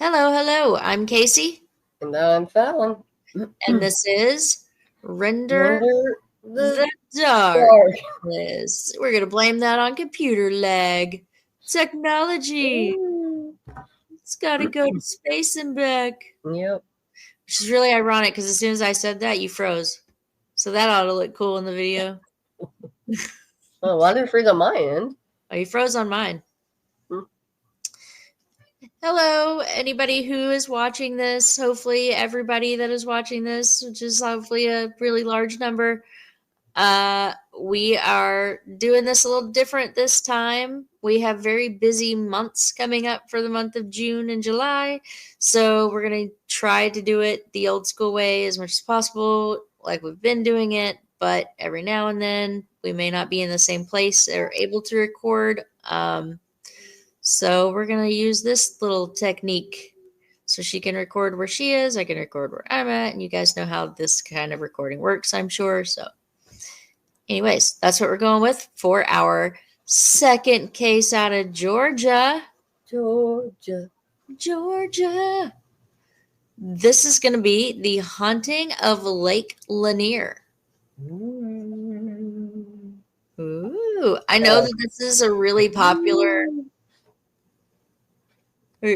Hello. I'm Casey, And I'm Fallon. and this is Render Render the the dark. Darkness. We're going to blame that on computer lag. Technology. It's got to go to space and back. Yep. Which is really ironic because as soon as I said that, you froze. So that ought to look cool in the video. Oh, I didn't freeze on my end. Oh, you froze on mine. Hmm. Hello, anybody who is watching this. Hopefully, everybody that is watching this, which is hopefully a really large number. We are doing this a little different this time. We have very busy months coming up for the month of June and July. So we're going to try to do it the old school way as much as possible, like we've been doing it. But every now and then we may not be in the same place or able to record. So we're going to use this little technique so she can record where she is. I can record where I'm at. And you guys know how this kind of recording works, I'm sure. So anyways, that's what we're going with for our second case out of Georgia. Georgia. This is going to be the haunting of Lake Lanier. Ooh, I know that this is a really popular. Are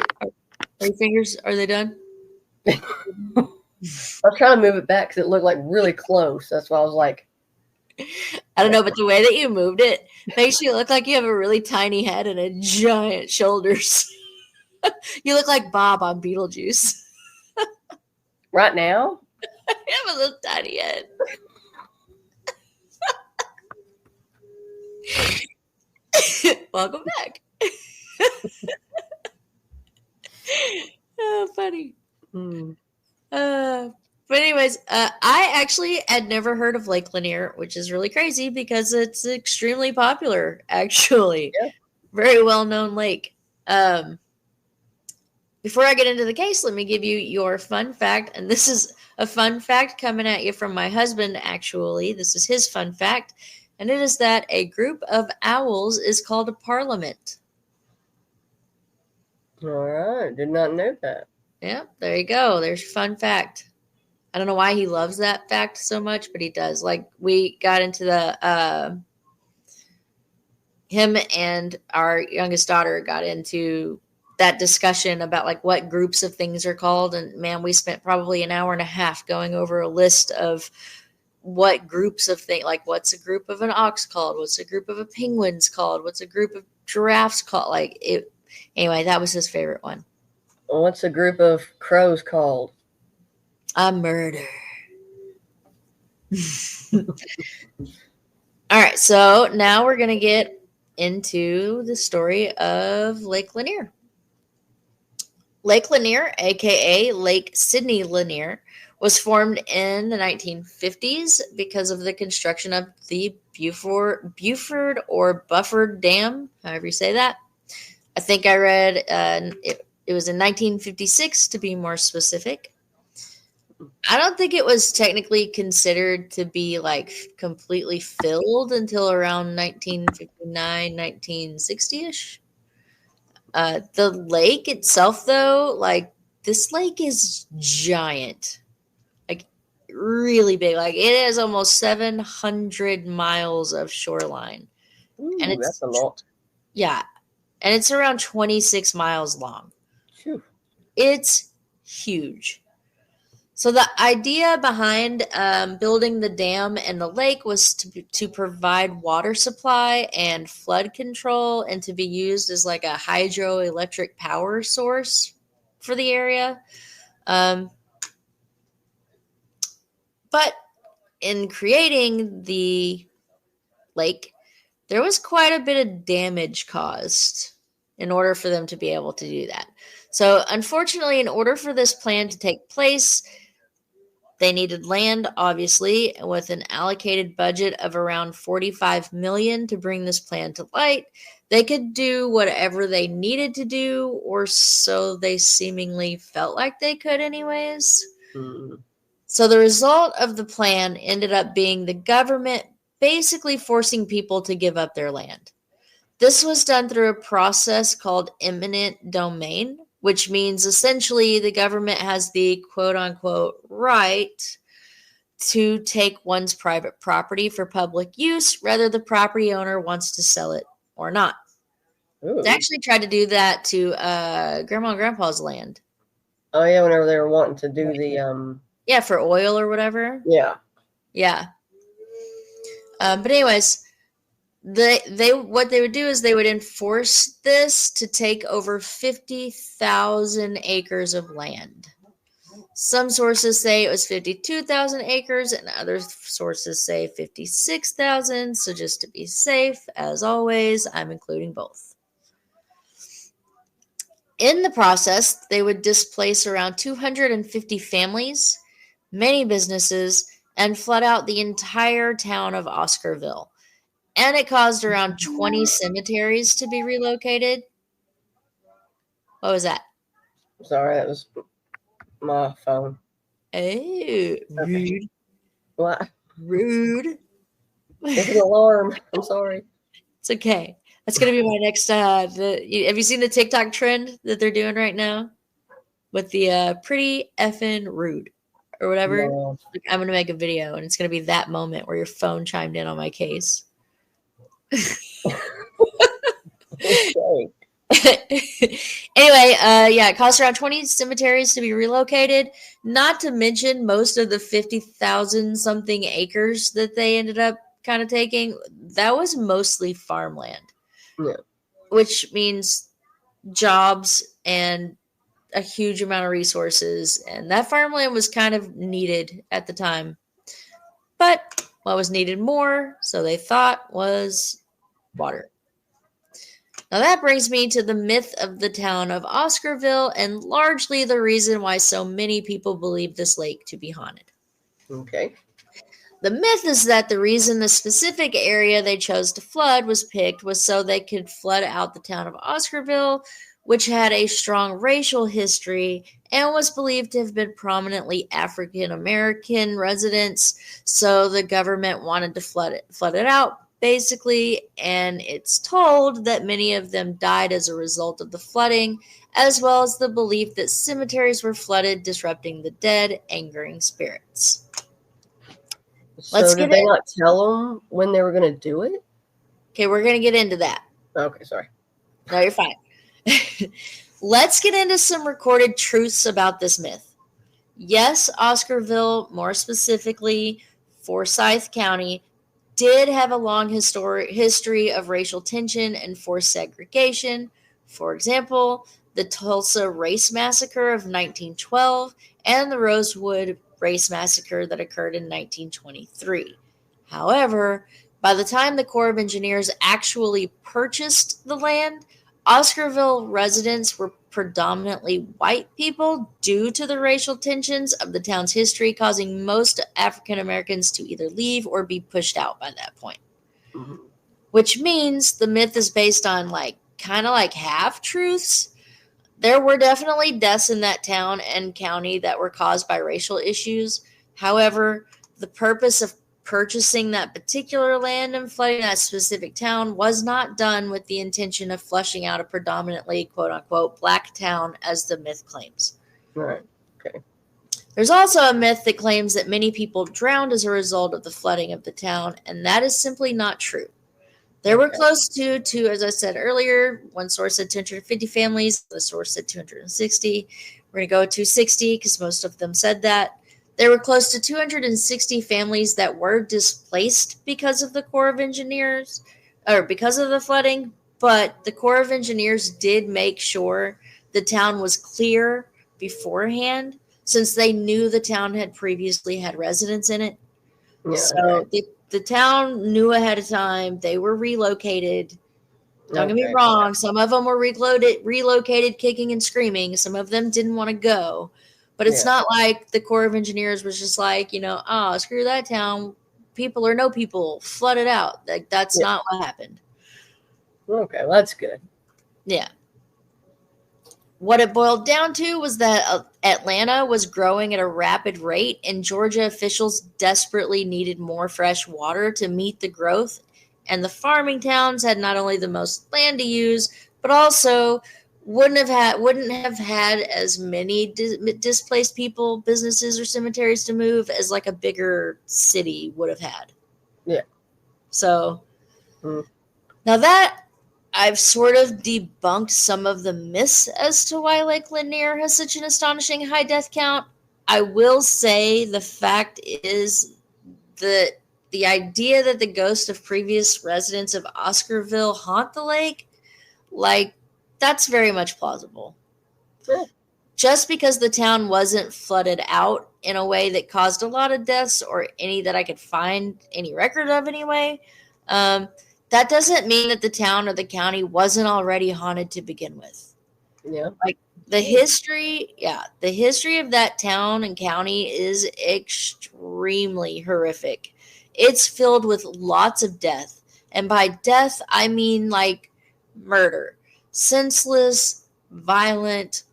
your fingers, are they done? I was trying to move it back because it looked like really close. That's why I was like, I don't know, but the way that you moved it makes you look like you have a really tiny head and a giant shoulders. You look like Bob on Beetlejuice. right now? You have a little tiny head. Welcome back. Oh, funny. But anyways, I actually had never heard of Lake Lanier, which is really crazy because it's extremely popular, actually. Yeah. Very well-known lake. Before I get into the case, let me give you your fun fact. And this is a fun fact coming at you from my husband, actually. This is his fun fact. And it is that a group of owls is called a parliament. All right. Did not know that. Yeah, there you go. There's your fun fact. I don't know why he loves that fact so much, but he does. Like, we got into the him and our youngest daughter got into that discussion about like what groups of things are called, and man, we spent probably an hour and a half going over a list of what groups of things, like what's a group of an ox called, what's a group of a penguins called, what's a group of giraffes called. Like, it anyway, that was his favorite one. What's a group of crows called? A murder. All right, so now we're going to get into the story of Lake Lanier. Lake Lanier, aka Lake Sidney Lanier, was formed in the 1950s because of the construction of the Buford or Bufford Dam, however you say that. I think I read it was in 1956 to be more specific. I don't think it was technically considered to be like completely filled until around 1959, 1960-ish. The lake itself, though, like this lake is giant, like really big. Like it is almost 700 miles of shoreline. Ooh, And it's, that's a lot. yeah, and it's around 26 miles long. Phew. It's huge. So the idea behind building the dam and the lake was to provide water supply and flood control, and to be used as like a hydroelectric power source for the area. But in creating the lake, there was quite a bit of damage caused in order for them to be able to do that. So unfortunately, in order for this plan to take place, they needed land, obviously, with an allocated budget of around $45 million to bring this plan to light. They could do whatever they needed to do, or so they seemingly felt like they could anyways. So the result of the plan ended up being the government basically forcing people to give up their land. This was done through a process called eminent domain, which means essentially the government has the quote-unquote right to take one's private property for public use, whether the property owner wants to sell it or not. Ooh. They actually tried to do that to Grandma and Grandpa's land. Oh yeah, whenever they were wanting to do the Yeah, for oil or whatever. Yeah. Yeah. But anyways, they what they would do is they would enforce this to take over 50,000 acres of land. Some sources say it was 52,000 acres, and other sources say 56,000. So just to be safe, as always, I'm including both. In the process, they would displace around 250 families, many businesses, and flood out the entire town of Oscarville. And it caused around 20 cemeteries to be relocated. What was that? Sorry, that was my phone. Oh, rude. What? Rude. It's an alarm. I'm sorry. It's okay. That's going to be my next. Have you seen the TikTok trend that they're doing right now with the pretty effing rude or whatever? No. Like, I'm going to make a video, and it's going to be that moment where your phone chimed in on my case. Okay. Anyway, yeah, it cost around 20 cemeteries to be relocated, not to mention most of the 50,000 something acres that they ended up kind of taking. That was mostly farmland. Yeah. Which means jobs and a huge amount of resources. And that farmland was kind of needed at the time. But what was needed more, so they thought, was water. Now that brings me to the myth of the town of Oscarville and largely the reason why so many people believe this lake to be haunted. Okay. The myth is that the reason the specific area they chose to flood was picked was so they could flood out the town of Oscarville, which had a strong racial history and was believed to have been prominently African American residents. So the government wanted to flood it out, basically, and it's told that many of them died as a result of the flooding, as well as the belief that cemeteries were flooded, disrupting the dead, angering spirits. So did they not tell them when they were going to do it? Okay, we're going to get into that. Okay, sorry. No, you're fine. Let's get into some recorded truths about this myth. Yes, Oscarville, more specifically Forsyth County, did have a long history of racial tension and forced segregation. For example, the Tulsa Race Massacre of 1912 and the Rosewood Race Massacre that occurred in 1923. However, by the time the Corps of Engineers actually purchased the land, Oscarville residents were predominantly white people due to the racial tensions of the town's history, causing most African Americans to either leave or be pushed out by that point. Mm-hmm. Which means the myth is based on kind of like half truths. There were definitely deaths in that town and county that were caused by racial issues. However, the purpose of purchasing that particular land and flooding that specific town was not done with the intention of flushing out a predominantly quote-unquote black town, as the myth claims. Right. Okay. There's also a myth that claims that many people drowned as a result of the flooding of the town, and that is simply not true. There were close to, as I said earlier, one source said 250 families, the source said 260. We're going to go with 260 because most of them said that. There were close to 260 families that were displaced because of the Corps of Engineers, or because of the flooding, but the Corps of Engineers did make sure the town was clear beforehand, since they knew the town had previously had residents in it. Yeah, so the town knew ahead of time. They were relocated. Don't get me wrong. Some of them were relocated kicking and screaming. Some of them didn't want to go. But it's not like the Corps of Engineers was just like, screw that town. People or no people, flood it out. That's not what happened. Okay, well, that's good. Yeah. What it boiled down to was that Atlanta was growing at a rapid rate, and Georgia officials desperately needed more fresh water to meet the growth. And the farming towns had not only the most land to use, but also wouldn't have had as many displaced people, businesses, or cemeteries to move as like a bigger city would have had. Yeah. So now that I've sort of debunked some of the myths as to why Lake Lanier has such an astonishing high death count, I will say the fact is that the idea that the ghosts of previous residents of Oscarville haunt the lake, like, that's very much plausible. Yeah. Just because the town wasn't flooded out in a way that caused a lot of deaths, or any that I could find any record of anyway, that doesn't mean that the town or the county wasn't already haunted to begin with. Yeah. Like, the history of that town and county is extremely horrific. It's filled with lots of death. And by death, I mean like murder. Senseless, violent,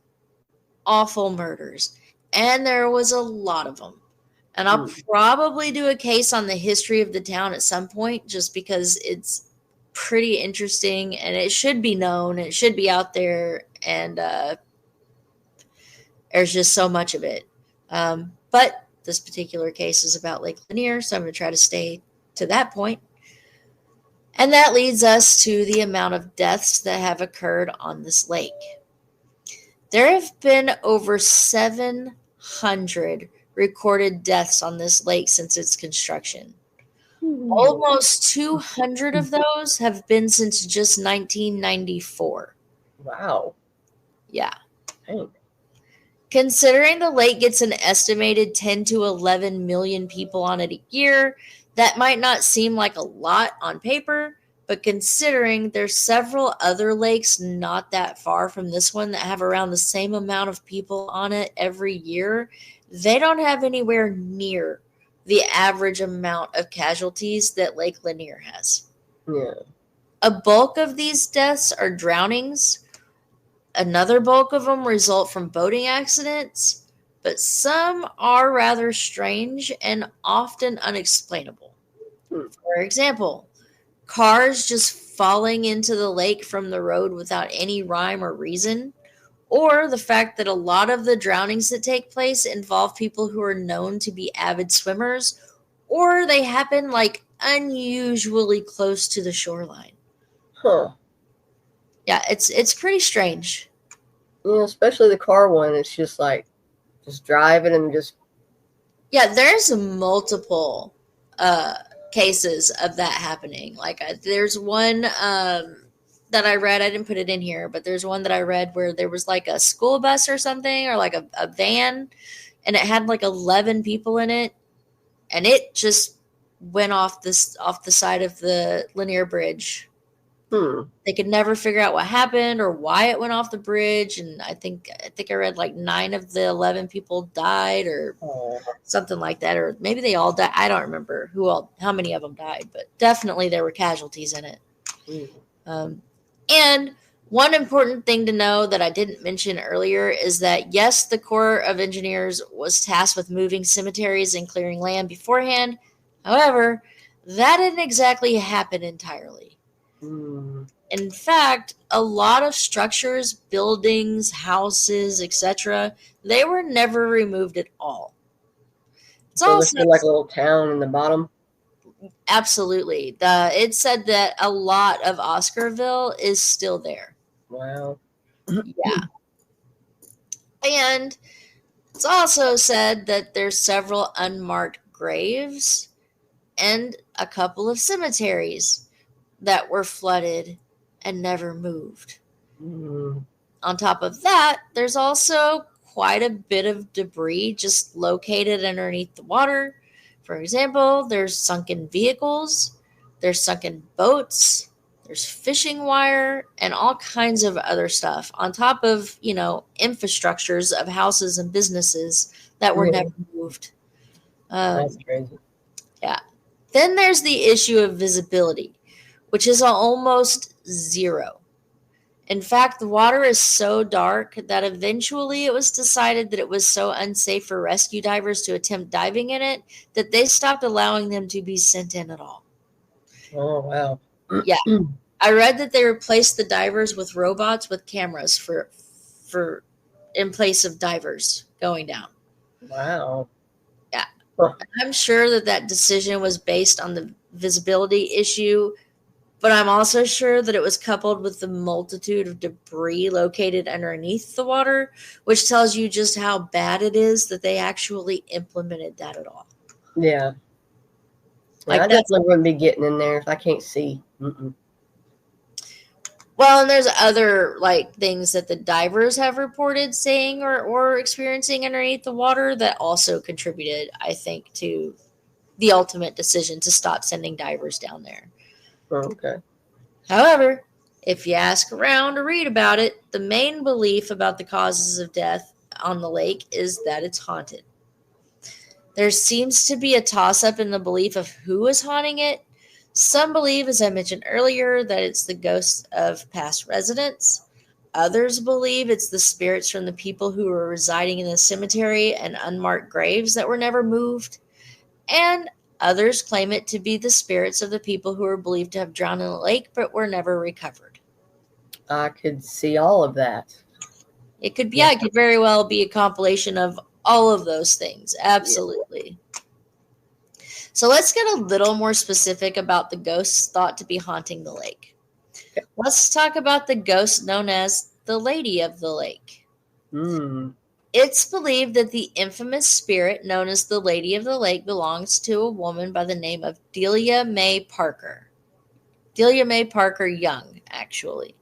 awful murders. And there was a lot of them. And I'll probably do a case on the history of the town at some point, just because it's pretty interesting and it should be known. It should be out there. And there's just so much of it. But this particular case is about Lake Lanier, so I'm going to try to stay to that point. And that leads us to the amount of deaths that have occurred on this lake. There have been over 700 recorded deaths on this lake since its construction. Almost 200 of those have been since just 1994. Wow. Yeah. Dang. Considering the lake gets an estimated 10 to 11 million people on it a year, that might not seem like a lot on paper, but considering there's several other lakes not that far from this one that have around the same amount of people on it every year, they don't have anywhere near the average amount of casualties that Lake Lanier has. Yeah. A bulk of these deaths are drownings. Another bulk of them result from boating accidents, but some are rather strange and often unexplainable. For example, cars just falling into the lake from the road without any rhyme or reason, or the fact that a lot of the drownings that take place involve people who are known to be avid swimmers, or they happen like unusually close to the shoreline. Huh. Yeah, it's pretty strange. Yeah, especially the car one. It's just like, just driving and just. Yeah, there's multiple cases of that happening. Like, there's one that I read. I didn't put it in here, but there's one that I read where there was like a school bus or something, or like a van, and it had like 11 people in it, and it just went off the side of the Lanier Bridge. They could never figure out what happened or why it went off the bridge, and I think I read like 9 of the 11 people died, or something like that, or maybe they all died. I don't remember how many of them died, but definitely there were casualties in it. And one important thing to know that I didn't mention earlier is that, yes, the Corps of Engineers was tasked with moving cemeteries and clearing land beforehand. However, that didn't exactly happen entirely. In fact, a lot of structures, buildings, houses, etc., they were never removed at all. It's So also there's like a little town in the bottom. Absolutely. It said that a lot of Oscarville is still there. Wow. Yeah. And it's also said that there's several unmarked graves and a couple of cemeteries that were flooded and never moved. On top of that, there's also quite a bit of debris just located underneath the water. For example, there's sunken vehicles, there's sunken boats, there's fishing wire, and all kinds of other stuff on top of, infrastructures of houses and businesses that were never moved. That's crazy. Yeah. Then there's the issue of visibility, which is almost zero. In fact, the water is so dark that eventually it was decided that it was so unsafe for rescue divers to attempt diving in it that they stopped allowing them to be sent in at all. Oh, wow. Yeah. I read that they replaced the divers with robots with cameras for in place of divers going down. Wow. Yeah. Huh. I'm sure that decision was based on the visibility issue, but I'm also sure that it was coupled with the multitude of debris located underneath the water, which tells you just how bad it is that they actually implemented that at all. Yeah. Like I that's definitely wouldn't be getting in there if I can't see. Mm-mm. well, and there's other like things that the divers have reported saying or experiencing underneath the water that also contributed, I think, to the ultimate decision to stop sending divers down there. Okay. However, if you ask around or read about it, the main belief about the causes of death on the lake is that it's haunted. There seems to be a toss up in the belief of who is haunting it. Some believe, as I mentioned earlier, that it's the ghosts of past residents. Others believe it's the spirits from the people who were residing in the cemetery and unmarked graves that were never moved. And others claim it to be the spirits of the people who are believed to have drowned in the lake but were never recovered. I could see all of that. It could be, Yeah. yeah, it could very well be a compilation of all of those things. Yeah. Absolutely. So let's get a little more specific about the ghosts thought to be haunting the lake. Okay. Let's talk about the ghost known as the Lady of the Lake. Mm. It's believed that the infamous spirit known as the Lady of the Lake belongs to a woman by the name of Delia Mae Parker. Delia Mae Parker Young, actually.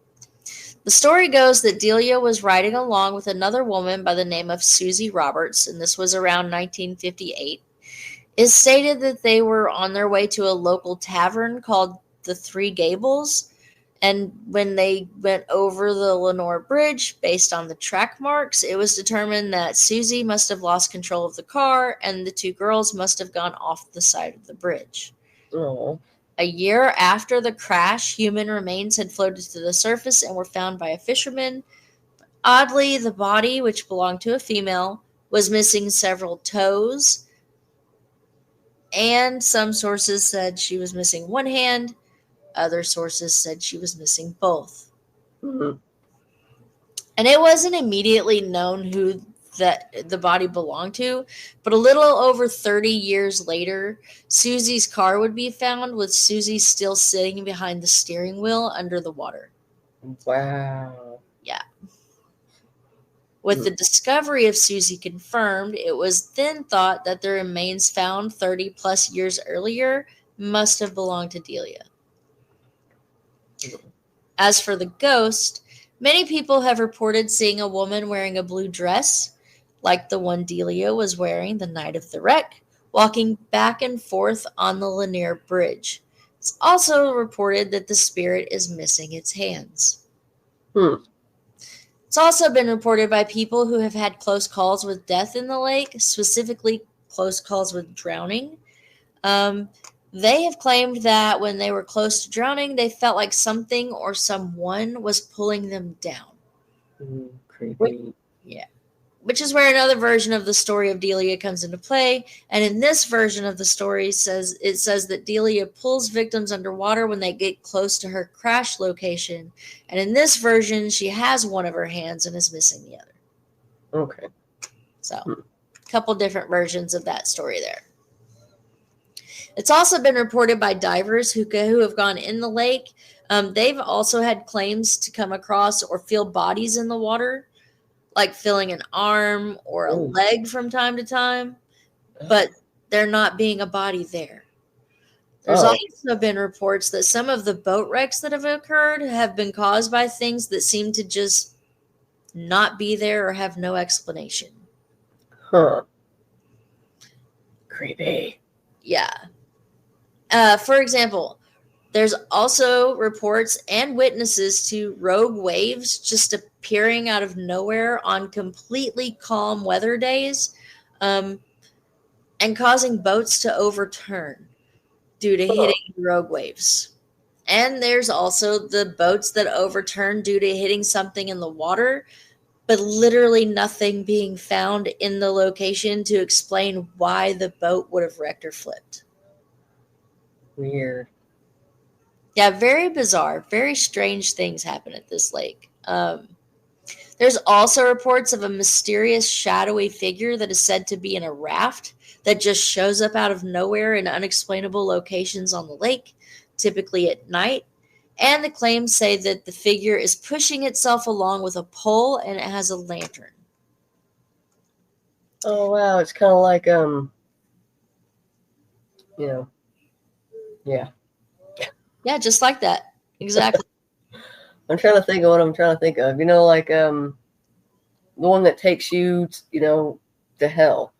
The story goes that Delia was riding along with another woman by the name of Susie Roberts, and this was around 1958. It's stated that they were on their way to a local tavern called the Three Gables, and when they went over the Lanier Bridge, based on the track marks, it was determined that Susie must have lost control of the car and the two girls must have gone off the side of the bridge. Oh. A year after the crash, human remains had floated to the surface and were found by a fisherman. Oddly, the body, which belonged to a female, was missing several toes, and some sources said she was missing one hand. Other sources said she was missing both. Mm. And it wasn't immediately known who that the body belonged to, but a little over 30 years later, Susie's car would be found with Susie still sitting behind the steering wheel under the water. Wow. Yeah. With the discovery of Susie confirmed, it was then thought that the remains found 30 plus years earlier must have belonged to Delia. As for the ghost, many people have reported seeing a woman wearing a blue dress, like the one Delia was wearing the night of the wreck, walking back and forth on the Lanier Bridge. It's also reported that the spirit is missing its hands. Hmm. It's also been reported by people who have had close calls with death in the lake, specifically close calls with drowning. They have claimed that when they were close to drowning, they felt like something or someone was pulling them down. Creepy. Yeah. Which is where another version of the story of Delia comes into play. And in this version of the story, says that Delia pulls victims underwater when they get close to her crash location. And in this version, she has one of her hands and is missing the other. Okay. So, a couple different versions of that story there. It's also been reported by divers who have gone in the lake. They've also had claims to come across or feel bodies in the water, like feeling an arm or a leg from time to time, but there not being a body there. There's also been reports that some of the boat wrecks that have occurred have been caused by things that seem to just not be there or have no explanation. Huh. Creepy. Yeah. For example, there's also reports and witnesses to rogue waves just appearing out of nowhere on completely calm weather days, and causing boats to overturn due to hitting rogue waves. And there's also the boats that overturn due to hitting something in the water, but literally nothing being found in the location to explain why the boat would have wrecked or flipped. Weird. Yeah, very bizarre. Very strange things happen at this lake. There's also reports of a mysterious shadowy figure that is said to be in a raft that just shows up out of nowhere in unexplainable locations on the lake, typically at night. And the claims say that the figure is pushing itself along with a pole and it has a lantern. Oh wow, it's kind of like you know, yeah. Yeah, just like that. Exactly. I'm trying to think of what I'm trying to think of. You know, like the one that takes you, to hell.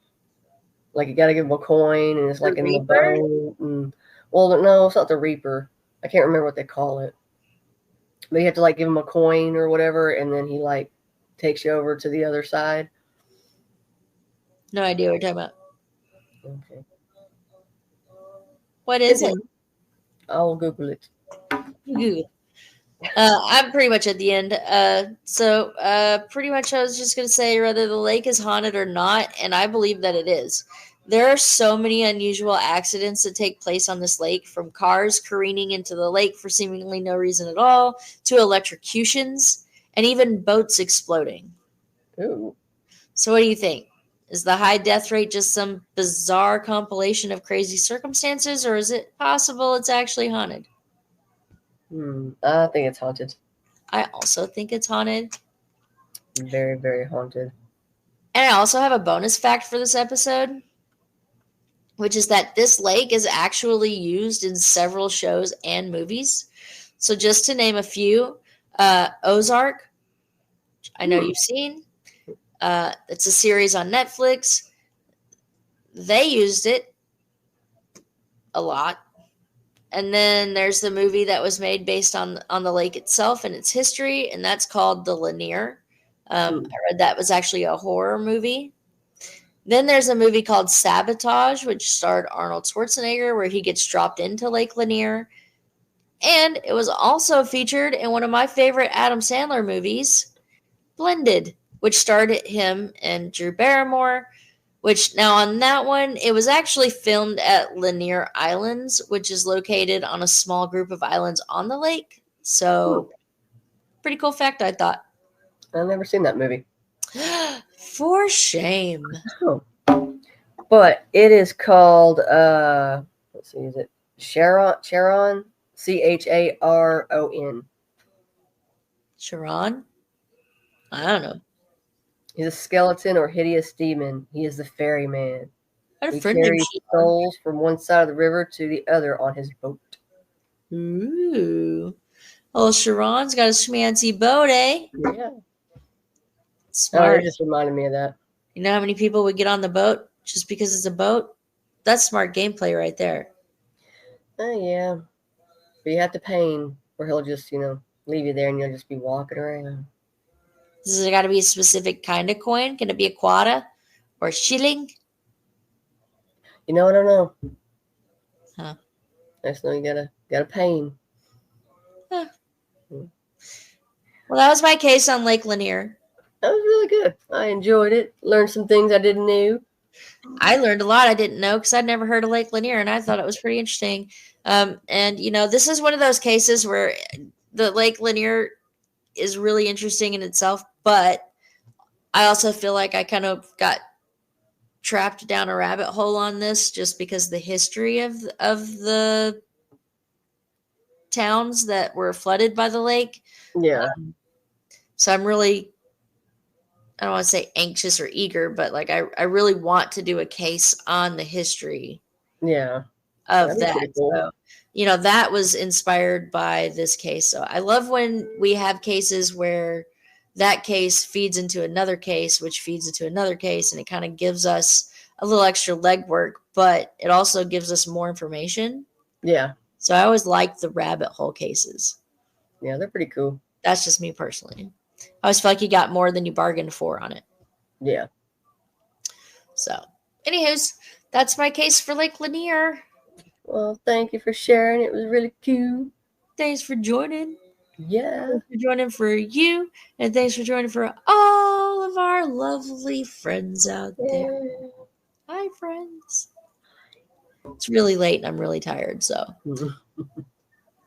Like you got to give them a coin, and it's The like in the Reaper? boat. And well, no, it's not the Reaper. I can't remember what they call it. But you have to like give him a coin or whatever, and then he like takes you over to the other side. No idea what you're talking about. Okay. What is it? Continue. I'll Google it. Ooh. I'm pretty much at the end. Pretty much I was just going to say whether the lake is haunted or not, and I believe that it is. There are so many unusual accidents that take place on this lake, from cars careening into the lake for seemingly no reason at all, to electrocutions, and even boats exploding. Ooh. So, what do you think? Is the high death rate just some bizarre compilation of crazy circumstances, or is it possible it's actually haunted? I think it's haunted. I also think it's haunted. Very, very haunted. And I also have a bonus fact for this episode, which is that this lake is actually used in several shows and movies. So, just to name a few, Ozark, I know you've seen. It's a series on Netflix. They used it a lot. And then there's the movie that was made based on the lake itself and its history, and that's called The Lanier. I read that was actually a horror movie. Then there's a movie called Sabotage, which starred Arnold Schwarzenegger, where he gets dropped into Lake Lanier. And it was also featured in one of my favorite Adam Sandler movies, Blended, which starred him and Drew Barrymore. Which now on that one, it was actually filmed at Lanier Islands, which is located on a small group of islands on the lake. So, pretty cool fact, I thought. I've never seen that movie. For shame. Oh. But it is called let's see, is it Charon? Charon? Charon. Sharon? I don't know. He's a skeleton or hideous demon. He is the ferryman. I had a He friend named carries Sharon. souls from one side of the river to the other on his boat. Ooh. Oh, Sharon's got a schmancy boat, eh? Yeah. Smart. It just reminded me of that. You know how many people would get on the boat just because it's a boat? That's smart gameplay right there. Oh, yeah. But you have to pay him, or he'll just, leave you there and you'll just be walking around. Does it got to be a specific kind of coin? Can it be a quata or a shilling? I don't know. Huh. I just know you gotta pay him. Huh. Well, that was my case on Lake Lanier. That was really good. I enjoyed it. Learned some things I didn't know. I learned a lot I didn't know because I'd never heard of Lake Lanier, and I thought it was pretty interesting. This is one of those cases where the Lake Lanier is really interesting in itself, but I also feel like I kind of got trapped down a rabbit hole on this just because the history of the towns that were flooded by the lake. Yeah. So I'm really, I don't want to say anxious or eager, but like I really want to do a case on the history Yeah. of That'd be that. pretty cool. So, that was inspired by this case. So I love when we have cases where that case feeds into another case, which feeds into another case, and it kind of gives us a little extra legwork, but it also gives us more information. Yeah. So I always like the rabbit hole cases. Yeah, they're pretty cool. That's just me personally. I always feel like you got more than you bargained for on it. Yeah. So, anywho's, that's my case for Lake Lanier. Well, thank you for sharing. It was really cool. Thanks for joining. Yeah. Thanks for joining for you, and thanks for joining for all of our lovely friends out there. Yeah. Hi, friends. It's really late and I'm really tired, so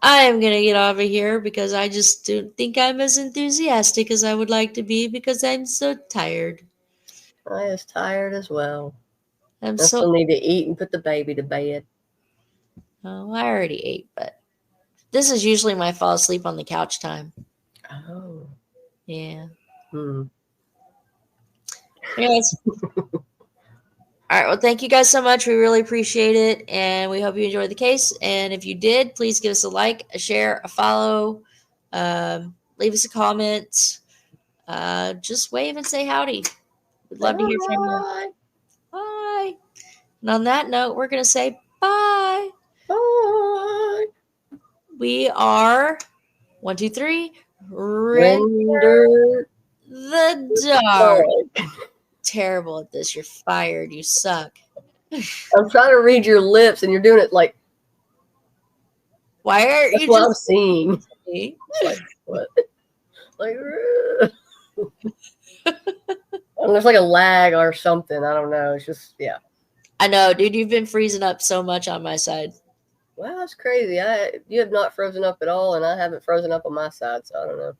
I am going to get off of here because I just don't think I'm as enthusiastic as I would like to be because I'm so tired. I is tired as well. I'm I so. still need to eat and put the baby to bed. Oh, I already ate, but this is usually my fall asleep on the couch time. Oh. Yeah. Hmm. Anyways. All right. Well, thank you guys so much. We really appreciate it. And we hope you enjoyed the case. And if you did, please give us a like, a share, a follow, leave us a comment. Just wave and say howdy. We'd love to hear from you. Bye. Bye. And on that note, we're going to say bye. Bye. We are 1, 2, 3. Render The dark. dog. Terrible at this. You're fired. You suck. I'm trying to read your lips, and you're doing it like Why aren't that's you what I'm just seeing. me? Like what? Like and there's like a lag or something. I don't know. It's just yeah. I know, dude. You've been freezing up so much on my side. Wow, that's crazy. You have not frozen up at all, and I haven't frozen up on my side, so I don't know.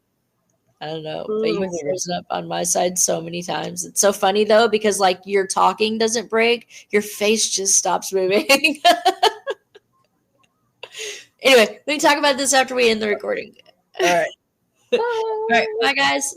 I don't know, but you've frozen up on my side so many times. It's so funny though because like your talking doesn't break, your face just stops moving. Anyway, we can talk about this after we end the recording. All right. Bye. All right, bye guys.